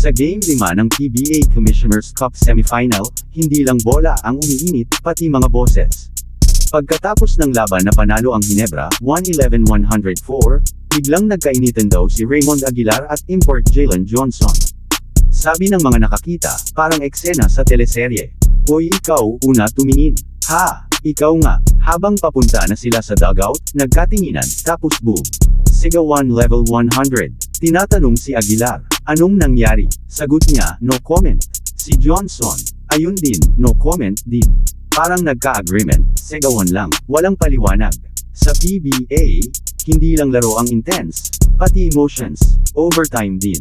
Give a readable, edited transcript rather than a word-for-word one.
Sa Game 5 ng PBA Commissioner's Cup Semifinal, hindi lang bola ang umiinit, pati mga boses. Pagkatapos ng laban na panalo ang Ginebra, 111-104, biglang nagkainitan daw si Raymond Aguilar at import Jalen Johnson. Sabi ng mga nakakita, parang eksena sa teleserye. Hoy ikaw, una tumingin. Ha! Ikaw nga. Habang papunta na sila sa dugout, nagkatinginan, tapos boom. Sigawan level 100. Tinatanong si Aguilar, anong nangyari? Sagot niya, no comment. Si Johnson, ayun din, no comment din. Parang nagka-agreement, sigawan lang, walang paliwanag. Sa PBA, hindi lang laro ang intense, pati emotions, overtime din.